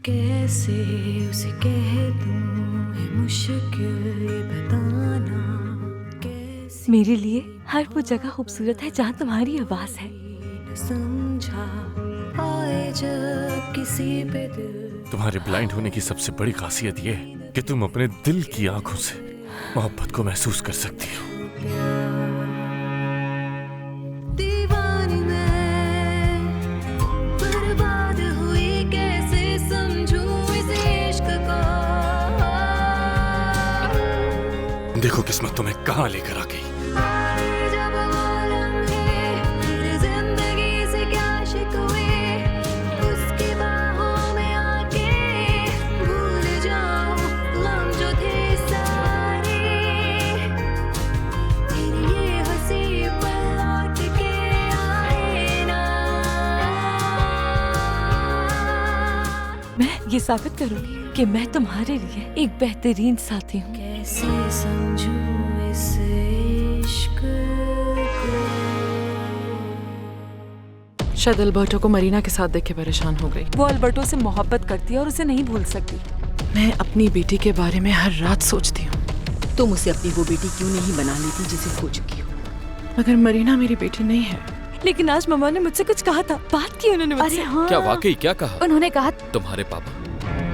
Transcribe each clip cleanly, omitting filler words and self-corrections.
कैसे उसे कह दूं है मुश्किल ये बताना कैसे मेरे लिए हर वो जगह खूबसूरत है जहाँ तुम्हारी आवाज है। न समझा आए जब किसी पे दिल तुम्हारे ब्लाइंड होने की सबसे बड़ी खासियत ये है कि तुम अपने दिल की आंखों से मोहब्बत को महसूस कर सकती हो। दीवानी मैं बर्बाद हुई कैसे समझूं इस इश्क को देखो किस्मत तुम्हें कहाँ लेकर आ गई। जब वो लम्हे मेरी जिंदगी से क्या शिकवे उसकी बाहों में आके भूल जाऊं गम जो थे सारे तेरी ये हंसी पल लौट के आए ना। मैं ये साबित करूंगी कि मैं तुम्हारे लिए एक बेहतरीन साथी हूँ। कैसे समझूं इस इश्क को शायद अल्बर्टो को मरीना के साथ देख के परेशान हो गई। वो अल्बर्टो से मोहब्बत करती है और उसे नहीं भूल सकती। मैं अपनी बेटी के बारे में हर रात सोचती हूँ। तुम उसे अपनी वो बेटी क्यों नहीं बना लेती जिसे खो चुकी हो? मगर मरीना मेरी बेटी नहीं है। लेकिन आज मम्मा ने मुझसे कुछ कहा था, बात की उन्होंने मुझसे। अरे हाँ, क्या वाकई क्या कहा उन्होंने कहा तुम्हारे पापा?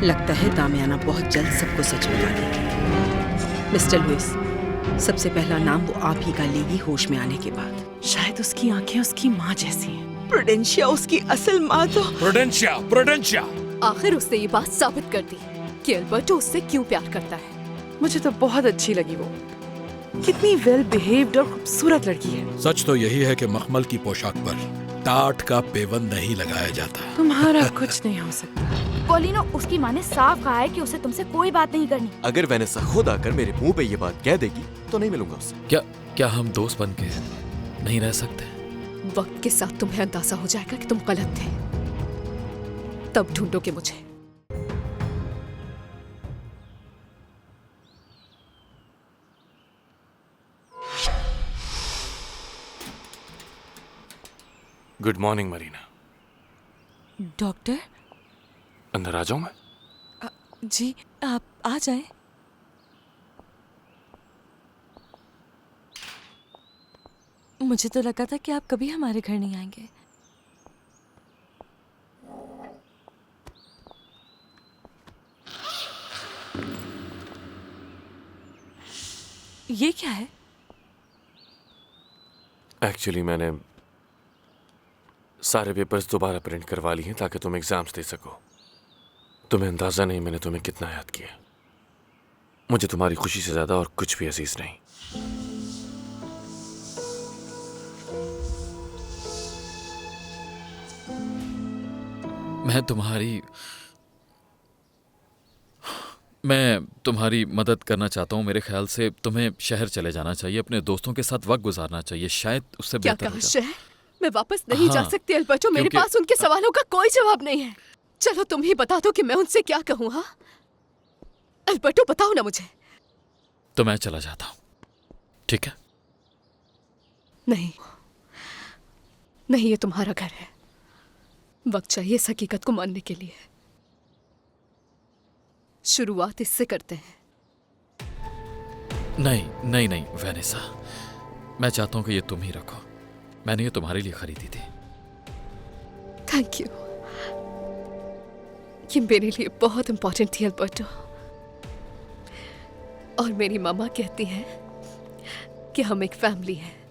लगता है दामियाना बहुत जल्द सबको सच बता देगी। मिस्टर लुइस, सबसे पहला नाम वो आप ही का लेगी होश में आने के बाद। शायद उसकी आंखें उसकी माँ जैसी हैं। प्रुडेंशिया उसकी असल माँ तो प्रुडेंशिया आखिर उसने ये बात साबित कर दी कि अल्बर्टो उससे क्यों प्यार करता है। मुझे तो बहुत अच्छी लगी वो। कितनी वेल बिहेव्ड और खूबसूरत लड़की है। सच तो यही है कि मखमल की पोशाक पर टाट का पेवन नहीं लगाया जाता। तुम्हारा कुछ नहीं हो सकता। पॉलिनो, उसकी माँ ने साफ कहा है कि उसे तुमसे कोई बात नहीं करनी। अगर वैनेसा खुद आकर मेरे मुंह पे ये बात कह देगी तो नहीं मिलूंगा उससे। क्या हम दोस्त बन के नहीं रह सकते? वक्त के साथ तुम्हें अंदाजा हो जाएगा कि तुम गलत थे, तब ढूंढोगे मुझे। Good morning Marina. डॉक्टर अंदर आ जाऊं मैं? जी आप आ जाएं। मुझे तो लगा था कि आप कभी हमारे घर नहीं आएंगे। ये क्या है? एक्चुअली मैंने सारे पेपर्स दोबारा प्रिंट करवा लिए हैं ताकि तुम एग्जाम्स दे सको। तुम्हें अंदाजा नहीं मैंने तुम्हें कितना याद किया। मुझे तुम्हारी खुशी से ज्यादा और कुछ भी अजीज नहीं। मैं तुम्हारी मदद करना चाहता हूँ। मेरे ख्याल से तुम्हें शहर चले जाना चाहिए, अपने दोस्तों के साथ वक्त गुजारना चाहिए। शायद उससे क्या बेहतर कहा? होगा। शहर? मैं वापस नहीं जा हाँ, सकती अल्बर्टो। मेरे क्योंकि- पास उनके सवालों का कोई जवाब नहीं है। चलो तुम ही बता दो कि मैं उनसे क्या कहूँ। हाँ अल्बर्टो, बताओ ना मुझे। तो मैं चला जाता हूँ, ठीक है? नहीं नहीं, ये तुम्हारा घर है। वक्त चाहिए इस हकीकत को मानने के लिए। शुरुआत इससे करते हैं। नहीं नहीं नहीं वैनेसा, मैं चाहता हूँ कि ये तुम ही रखो। मैंने ये तुम्हारे लिए खरीदी थी। Thank you. ये मेरे लिए बहुत इंपॉर्टेंट थी अल्बर्टो। और मेरी मामा कहती हैं कि हम एक फैमिली हैं।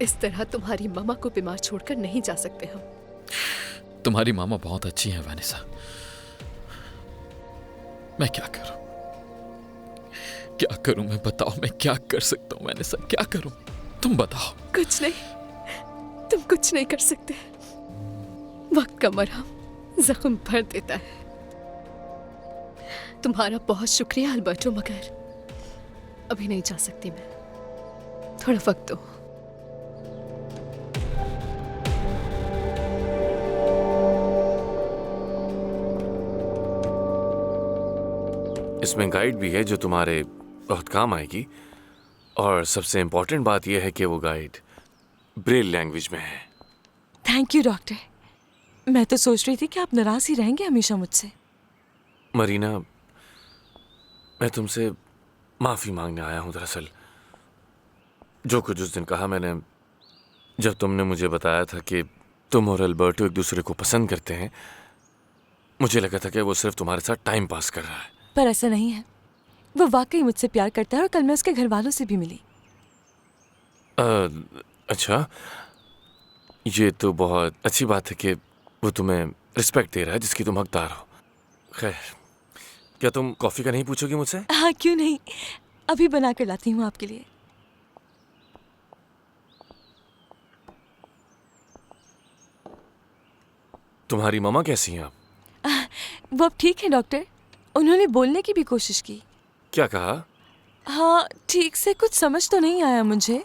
इस तरह तुम्हारी मामा को बीमार छोड़कर नहीं जा सकते हम। तुम्हारी मामा बहुत अच्छी हैं वैनेसा। मैं क्या करूं? क्या करूं मैं? बताओ मैं क्या कर सकता हूं वैनेसा? क्या करूं? तुम बताओ। कुछ नहीं, तुम कुछ नहीं कर सकते। वक्त का मरहम जख्म भर देता है। तुम्हारा बहुत शुक्रिया अल्बर्टो, मगर अभी नहीं जा सकती मैं। थोड़ा वक्त दो। इसमें गाइड भी है जो तुम्हारे बहुत काम आएगी। और सबसे इम्पोर्टेंट बात यह है कि वो गाइड ब्रेल लैंग्वेज में है। Thank you doctor. मैं तो सोच रही थी कि आप नाराज ही रहेंगे हमेशा मुझसे। मरीना, मैं तुमसे माफ़ी मांगने आया हूँ दरअसल। जो कुछ उस दिन कहा मैंने, जब तुमने मुझे बताया था कि तुम और अल्बर्टो एक दूसरे को पसंद करते हैं, मुझे लगा था कि वो सिर्फ तुम्हारे साथ टाइम पास कर रहा है। पर ऐसा नहीं है, वो वाकई मुझसे प्यार करता है और कल मैं उसके घर वालों से भी मिली। अच्छा, ये तो बहुत अच्छी बात है कि वो तुम्हें रिस्पेक्ट दे रहा है जिसकी तुम हकदार हो। खैर, क्या तुम कॉफ़ी का नहीं पूछोगी मुझसे? हाँ, क्यों नहीं, अभी बना कर लाती हूँ आपके लिए। तुम्हारी मामा कैसी हैं आप? वो अब ठीक है डॉक्टर, उन्होंने बोलने की भी कोशिश की। क्या कहा? हाँ, ठीक से कुछ समझ तो नहीं आया मुझे,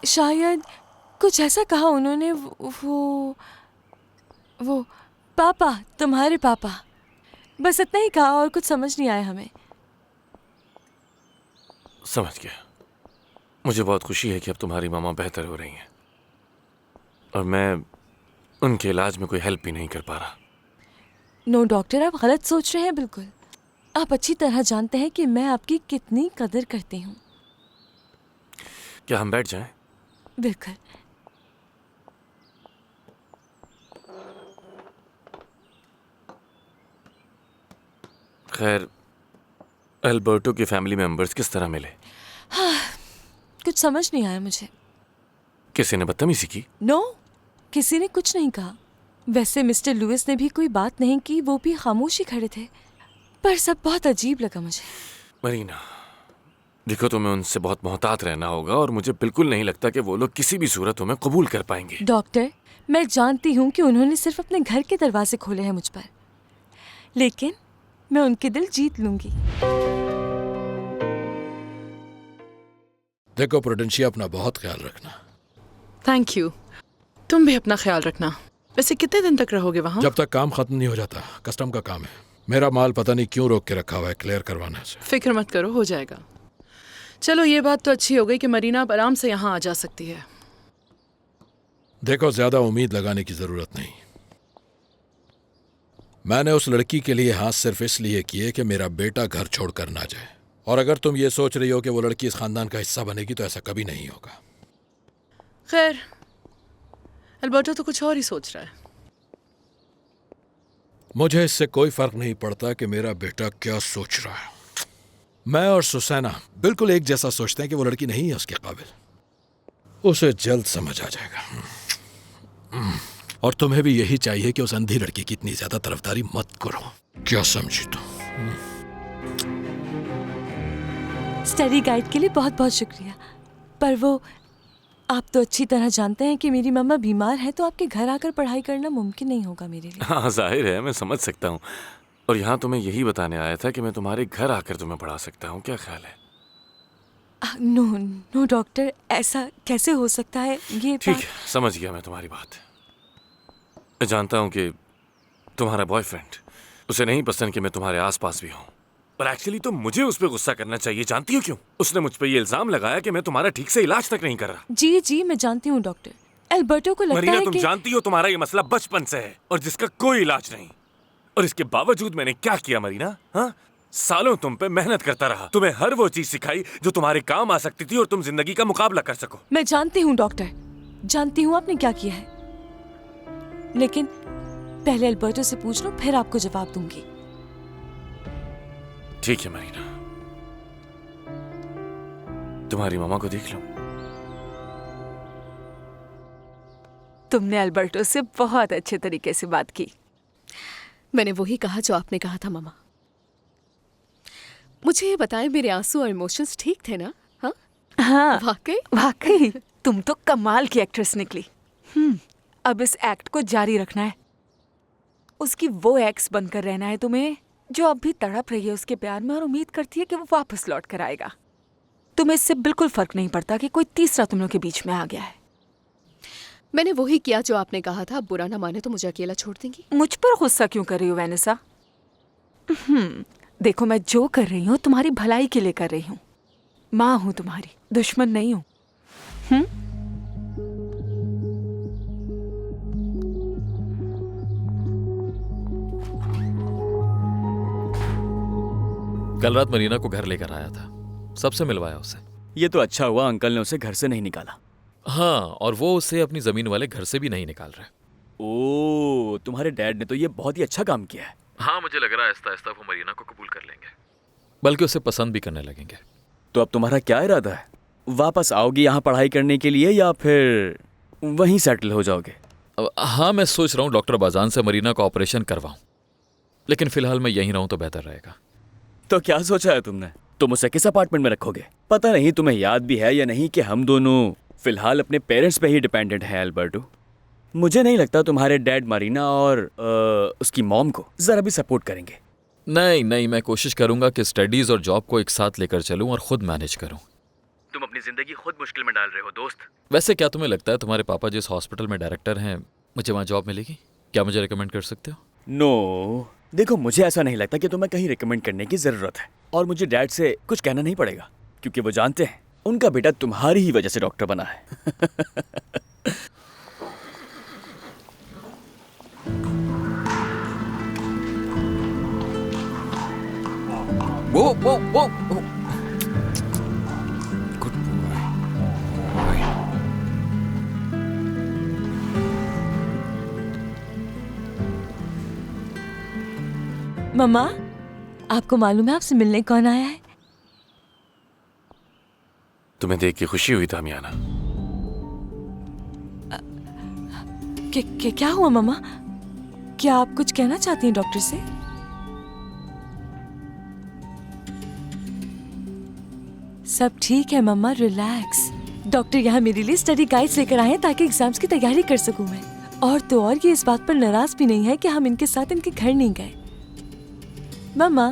शायद कुछ ऐसा कहा उन्होंने। वो पापा, तुम्हारे पापा, बस इतना ही कहा और कुछ समझ नहीं आया हमें। समझ गया। मुझे बहुत खुशी है कि अब तुम्हारी मामा बेहतर हो रही हैं और मैं उनके इलाज में कोई हेल्प भी नहीं कर पा रहा। नो डॉक्टर, आप गलत सोच रहे हैं बिल्कुल। आप अच्छी तरह जानते हैं कि मैं आपकी कितनी कदर करती हूँ। क्या हम बैठ जाएं? बिल्कुल। खैर, अल्बर्टो के फैमिली मेंबर्स किस तरह मिले? कुछ समझ नहीं आया मुझे। किसी ने बदतमीजी की? नो, किसी ने कुछ नहीं कहा। वैसे मिस्टर लुइस ने भी कोई बात नहीं की, वो भी खामोश ही खड़े थे, पर सब बहुत अजीब लगा मुझे। मरीना, देखो तुम्हें उनसे बहुत मोहतात रहना होगा और मुझे बिल्कुल नहीं लगता कि वो लोग किसी भी सूरत में कबूल कर पाएंगे। डॉक्टर, मैं जानती हूँ कि उन्होंने सिर्फ अपने घर के दरवाजे खोले हैं मुझ पर, लेकिन मैं उनके दिल जीत लूंगी। देखो प्रुडेंशिया, अपना बहुत ख्याल रखना। Thank you. तुम भी अपना ख्याल रखना। वैसे कितने दिन तक रहोगे वहाँ? जब तक काम खत्म नहीं हो जाता। कस्टम का काम है। मेरा माल पता नहीं क्यों रोक के रखा हुआ है क्लियर करवाने से। फिक्र मत करो, हो जाएगा। चलो, ये बात तो अच्छी हो गई कि मरीना अब आराम से यहाँ आ जा सकती है। देखो, ज्यादा उम्मीद लगाने की जरूरत नहीं। मैंने उस लड़की के लिए हाथ सिर्फ इसलिए किए कि मेरा बेटा घर छोड़कर ना जाए। और अगर तुम ये सोच रही हो कि वो लड़की इस खानदान का हिस्सा बनेगी तो ऐसा कभी नहीं होगा। खैर, अल्बर्टो तो कुछ और ही सोच रहा है। मुझे इससे कोई फर्क नहीं पड़ता कि मेरा बेटा क्या सोच रहा है। मैं और सुसैना बिल्कुल एक जैसा सोचते हैं कि वो लड़की नहीं है उसके काबिल। उसे जल्द समझ आ जाएगा। और तुम्हें भी यही चाहिए कि उस अंधी लड़की की इतनी ज्यादा तरफदारी मत करो। क्या समझी तुम? स्टडी गाइड के लिए बहुत बहुत शुक्रिया। पर वो, आप तो अच्छी तरह जानते हैं कि मेरी मम्मा बीमार है, तो आपके घर आकर पढ़ाई करना मुमकिन नहीं होगा मेरे लिए। हाँ, जाहिर है, मैं समझ सकता हूँ। और यहाँ तो मैं यही बताने आया था कि मैं तुम्हारे घर आकर तुम्हें पढ़ा सकता हूँ। क्या ख्याल है? नो नो डॉक्टर, ऐसा कैसे हो सकता है? ये ठीक है, समझ गया मैं तुम्हारी बात। मैं जानता हूँ कि तुम्हारा बॉयफ्रेंड, उसे नहीं पसंद कि मैं तुम्हारे आसपास भी हूँ, पर एक्चुअली तो मुझे उस पर गुस्सा करना चाहिए। जानती हो क्यों? उसने मुझ पर ये इल्जाम लगाया कि मैं तुम्हारा ठीक से इलाज तक नहीं कर रहा। जी जी, मैं जानती हूँ डॉक्टर। अल्बर्टो को लगता मरीना, है तुम कि जानती हो तुम्हारा ये मसला बचपन से है और जिसका कोई इलाज नहीं। और इसके बावजूद मैंने क्या किया मरीना? हाँ, सालों तुम पे मेहनत करता रहा, तुम्हें हर वो चीज सिखाई जो तुम्हारे काम आ सकती थी और तुम जिंदगी का मुकाबला कर सको। मैं जानती हूँ डॉक्टर, जानती हूँ आपने क्या किया है, लेकिन पहले अल्बर्टो से पूछ लो, फिर आपको जवाब दूंगी। ठीक है मरीना, तुम्हारी मामा को देख लो। तुमने अल्बर्टो से बहुत अच्छे तरीके से बात की। मैंने वही कहा जो आपने कहा था मामा। मुझे ये बताएं, मेरे आंसू और इमोशंस ठीक थे ना? हाँ हाँ, वाकई वाकई तुम तो कमाल की एक्ट्रेस निकली। अब इस एक्ट को जारी रखना है। उसकी वो एक्स बनकर रहना है तुम्हें जो अब भी तड़प रही है उसके प्यार में और उम्मीद करती है कि वो वापस लौट कर आएगा। तुम्हें इससे बिल्कुल फर्क नहीं पड़ता कि कोई तीसरा तुम लोग के बीच में आ गया है। मैंने वही किया जो आपने कहा था। अब बुरा ना माने तो मुझे अकेला छोड़ देंगी? मुझ पर गुस्सा क्यों कर रही हो वैनेसा? देखो, मैं जो कर रही हूँ तुम्हारी भलाई के लिए कर रही हूँ। माँ हूँ तुम्हारी, दुश्मन नहीं हूँ। कल रात मरीना को घर लेकर आया था, सबसे मिलवाया उसे। ये तो अच्छा हुआ अंकल ने उसे घर से नहीं निकाला। हाँ, और वो उसे अपनी जमीन वाले घर से भी नहीं निकाल रहे। ओह, तुम्हारे डैड ने तो ये बहुत ही अच्छा काम किया है। हाँ, मुझे लग रहा है आहिस्ता आहिस्ता वो मरीना को कबूल कर लेंगे, बल्कि उसे पसंद भी करने लगेंगे। तो अब तुम्हारा क्या इरादा है? वापस आओगे यहाँ पढ़ाई करने के लिए या फिर वहीं सेटल हो जाओगे? हाँ, मैं सोच रहा हूँ डॉक्टर बाजान से मरीना का ऑपरेशन करवाऊं, लेकिन फिलहाल मैं यहीं रहूं तो बेहतर रहेगा। तो क्या सोचा है तुमने? तुम उसे किस अपार्टमेंट में रखोगे? पता नहीं तुम्हें याद भी है या नहीं कि हम दोनों फिलहाल अपने पेरेंट्स पे ही डिपेंडेंट हैं एल्बर्टो। मुझे नहीं लगता तुम्हारे डैड मरीना और उसकी मॉम को जरा भी सपोर्ट करेंगे। नहीं नहीं, मैं कोशिश करूंगा कि स्टडीज और जॉब को एक साथ लेकर चलूं और खुद मैनेज करूं। तुम अपनी जिंदगी खुद मुश्किल में डाल रहे हो दोस्त। वैसे क्या तुम्हें लगता है तुम्हारे पापा जिस हॉस्पिटल में डायरेक्टर हैं, मुझे वहाँ जॉब मिलेगी? क्या मुझे रिकमेंड कर सकते हो? नो, देखो मुझे ऐसा नहीं लगता कि तुम्हें कहीं रिकमेंड करने की जरूरत है, और मुझे डैड से कुछ कहना नहीं पड़ेगा क्योंकि वो जानते हैं उनका बेटा तुम्हारी ही वजह से डॉक्टर बना है। वो गुड मम्मा, आपको मालूम है आपसे मिलने कौन आया है? तुम्हें देख के खुशी हुई दामियाना? क्या हुआ मम्मा? क्या आप कुछ कहना चाहती हैं डॉक्टर से? सब ठीक है मम्मा, रिलैक्स। डॉक्टर यहाँ मेरे लिए स्टडी गाइड्स लेकर आए हैं ताकि एग्जाम्स की तैयारी कर सकूं मैं। और तो और ये इस बात पर नाराज भी नहीं है कि हम इनके साथ इनके घर नहीं गए। मम्मा,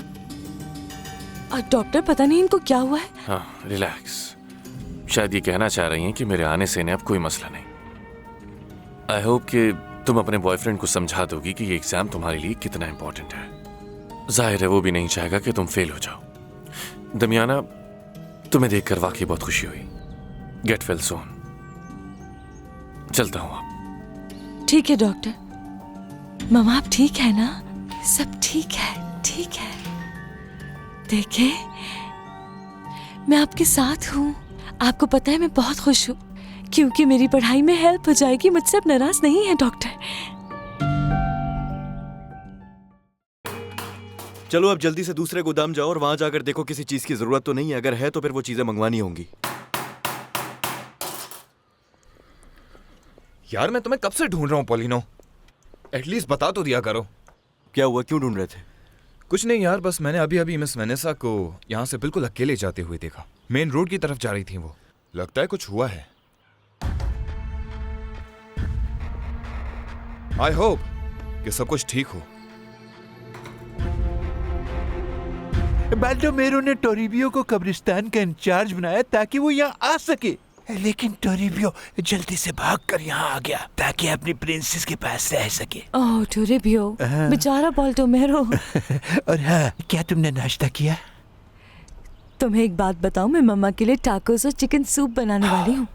और डॉक्टर पता नहीं इनको क्या हुआ है। हाँ, रिलैक्स। शायद ये कहना चाह रही हैं कि मेरे आने से इन्हें अब कोई मसला नहीं। आई होप कि तुम अपने बॉयफ्रेंड को समझा दोगी कि ये एग्जाम तुम्हारे लिए कितना इंपॉर्टेंट है। जाहिर है वो भी नहीं चाहेगा कि तुम फेल हो जाओ। दमियाना, तुम्हें देखकर वाकई बहुत खुशी हुई। Get well soon. चलता हूँ अब। ठीक है डॉक्टर। मम्मा आप ठीक है ना? सब ठीक है, ठीक है। देखे, मैं आपके साथ हूँ। आपको पता है मैं बहुत खुश हूँ क्योंकि मेरी पढ़ाई में हेल्प हो जाएगी। मुझसे अब नाराज नहीं है डॉक्टर। चलो अब जल्दी से दूसरे गोदाम जाओ और वहां जाकर देखो किसी चीज की जरूरत तो नहीं है। अगर है तो फिर वो चीजें मंगवानी होंगी। यार मैं तुम्हें कब से ढूंढ रहा हूँ पॉलिनो, एटलीस्ट बता तो दिया करो। क्या हुआ, क्यों ढूंढ रहे थे? कुछ नहीं यार, बस मैंने अभी अभी मिस वेनेसा को यहाँ से बिल्कुल अकेले जाते हुए देखा। मेन रोड की तरफ जा रही थी वो। लगता है कुछ हुआ है। आई होप कि सब कुछ ठीक हो। बाल्डोमेरो ने टोरिबियो को कब्रिस्तान का इंचार्ज बनाया ताकि वो यहाँ आ सके, लेकिन टोरिबियो जल्दी से भागकर यहाँ आ गया ताकि अपनी प्रिंसेस के पास रह सके। ओह टोरिबियो, बेचारा बाल्डोमेरो। और हाँ, क्या तुमने नाश्ता किया? तुम्हें एक बात बताऊं, मैं मम्मा के लिए टाकोस और चिकन सूप बनाने वाली हूँ।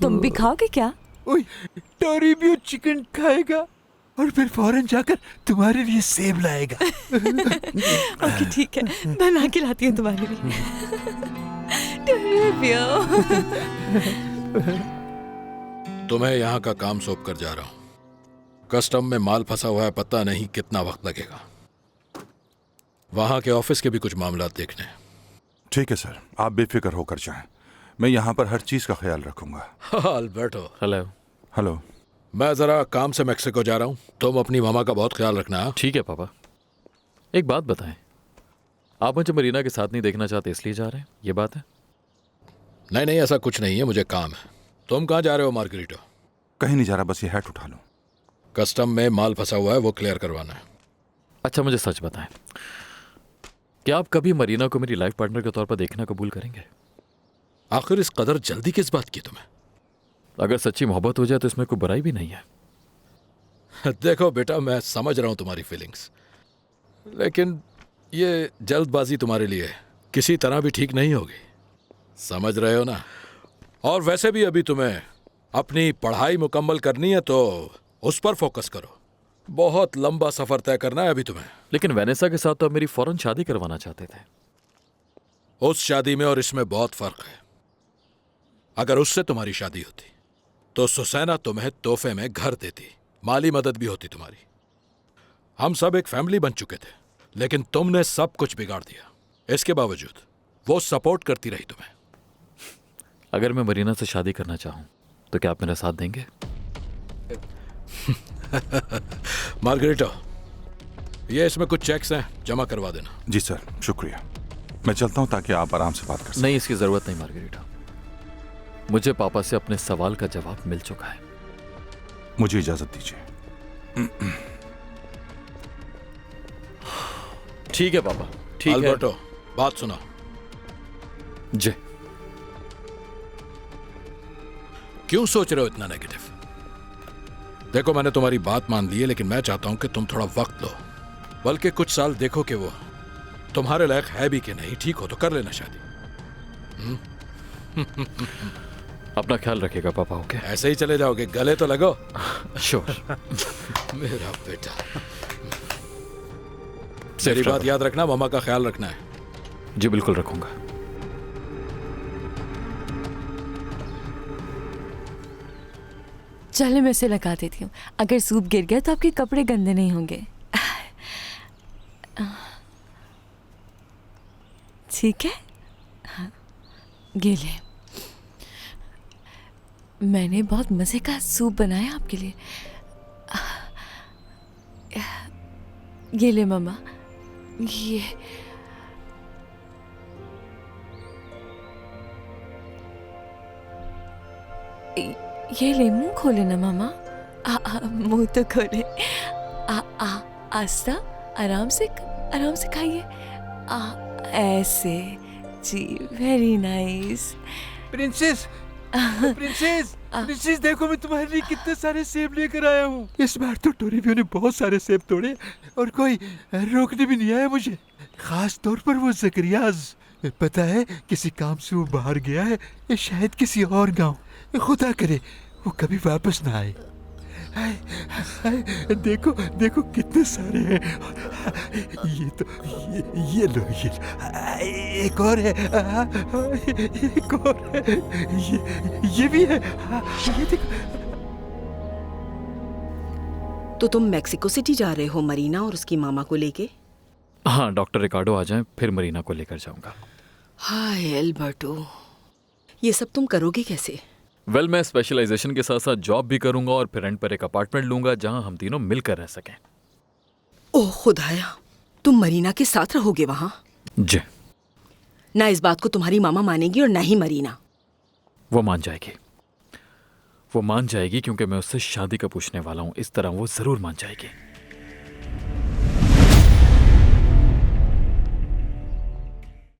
तुम भी खाओगे क्या? टोरिबियो चिकन खाएगा और फिर फौरन जाकर तुम्हारे लिए सेब लाएगा। ओके ठीक है, बना के लाती हूँ तुम्हारे लिए। तुम्हें यहाँ का काम सौंप कर जा रहा हूँ। कस्टम में माल फंसा हुआ है, पता नहीं कितना वक्त लगेगा। वहाँ के ऑफिस के भी कुछ मामला देखने हैं। ठीक है सर, आप बेफिक्र होकर जाएं। मैं यहाँ पर हर चीज का ख्याल रखूंगा। अल्बर्टो। हेलो। हेलो। मैं जरा काम से मेक्सिको जा रहा हूँ, तुम अपनी मामा का बहुत ख्याल रखना। ठीक है पापा। एक बात बताएं, आप मुझे मरीना के साथ नहीं देखना चाहते इसलिए जा रहे हैं, ये बात है? नहीं नहीं, ऐसा कुछ नहीं है, मुझे काम है। तुम कहाँ जा रहे हो मार्गरीटो? कहीं नहीं जा रहा, बस ये हैट उठा लो। कस्टम में माल फंसा हुआ है, वो क्लियर करवाना है। अच्छा मुझे सच बताएं, क्या आप कभी मरीना को मेरी लाइफ पार्टनर के तौर पर देखना कबूल करेंगे? आखिर इस कदर जल्दी किस बात की तुम्हें? अगर सच्ची मोहब्बत हो जाए तो इसमें कोई बुराई भी नहीं है। देखो बेटा, मैं समझ रहा हूं तुम्हारी फीलिंग्स, लेकिन ये जल्दबाजी तुम्हारे लिए किसी तरह भी ठीक नहीं होगी, समझ रहे हो ना? और वैसे भी अभी तुम्हें अपनी पढ़ाई मुकम्मल करनी है तो उस पर फोकस करो। बहुत लंबा सफर तय करना है अभी तुम्हें। लेकिन वेनेसा के साथ तो अब मेरी फौरन शादी करवाना चाहते थे। उस शादी में और इसमें बहुत फर्क है। अगर उससे तुम्हारी शादी होती तो सुसैना तुम्हें तोहफे में घर देती, माली मदद भी होती तुम्हारी। हम सब एक फैमिली बन चुके थे, लेकिन तुमने सब कुछ बिगाड़ दिया। इसके बावजूद वो सपोर्ट करती रही तुम्हें। अगर मैं मरीना से शादी करना चाहूं तो क्या आप मेरा साथ देंगे? मार्गरेटा, ये इसमें कुछ चेक्स हैं, जमा करवा देना। जी सर, शुक्रिया। मैं चलता हूं ताकि आप आराम से बात कर सकें। नहीं, इसकी जरूरत नहीं मार्गरेटा। मुझे पापा से अपने सवाल का जवाब मिल चुका है। मुझे इजाजत दीजिए। ठीक है पापा, ठीक है। अल्बर्टो, बात सुना। जी। क्यों सोच रहे हो इतना नेगेटिव? देखो, मैंने तुम्हारी बात मान ली है, लेकिन मैं चाहता हूं कि तुम थोड़ा वक्त लो, बल्कि कुछ साल देखो कि वो तुम्हारे लायक है भी कि नहीं। ठीक हो तो कर लेना शादी। अपना ख्याल रखिएगा पापा। ओके? ऐसे ही चले जाओगे? गले तो लगो। श्योर। मेरा बेटा, मेरी बात याद रखना, मामा का ख्याल रखना है। जी बिल्कुल रखूंगा। चलो मैं इसे लगा देती हूँ। अगर सूप गिर गया तो आपके कपड़े गंदे नहीं होंगे। ठीक है? हाँ, ये ले। मैंने बहुत मज़े का सूप बनाया आपके लिए। ये ले मम्मा, ये ले। मुंह खोले ना मामा। मुंह तो खोले। आस्था, आराम से खाइए। ऐसे जी, वेरी नाइस। प्रिंसेस, प्रिंसेस देखो, मैं तुम्हारे लिए कितने सारे सेब लेकर आया हूँ। इस बार तो टोरिबियो ने बहुत सारे सेब तोड़े और कोई रोकने भी नहीं आया मुझे, खास तौर पर वो जकरियाज। पता है, किसी काम से वो बाहर गया है, शायद किसी और गांव। खुदा करे वो कभी वापस ना आए। देखो देखो कितने सारे हैं। ये लो, एक और है, एक और है, ये भी है। ये देखो। तो तुम मेक्सिको सिटी जा रहे हो मरीना और उसकी मामा को लेके? हाँ, डॉक्टर रिकार्डो आ जाएं, फिर मरीना को लेकर जाऊंगा। हाय एल्बर्टो, ये सब तुम करोगे कैसे? वेल, मैं स्पेशलाइजेशन के साथ साथ जॉब भी करूंगा और फिर रेंट पर एक अपार्टमेंट लूंगा जहां हम तीनों मिलकर रह सकें। ओह खुदाया, तुम मरीना के साथ रहोगे वहां? जी। ना इस बात को तुम्हारी मामा मानेगी और ना ही मरीना। वो मान जाएगी क्योंकि मैं उससे शादी का पूछने वाला हूँ। इस तरह वो जरूर मान जाएगी।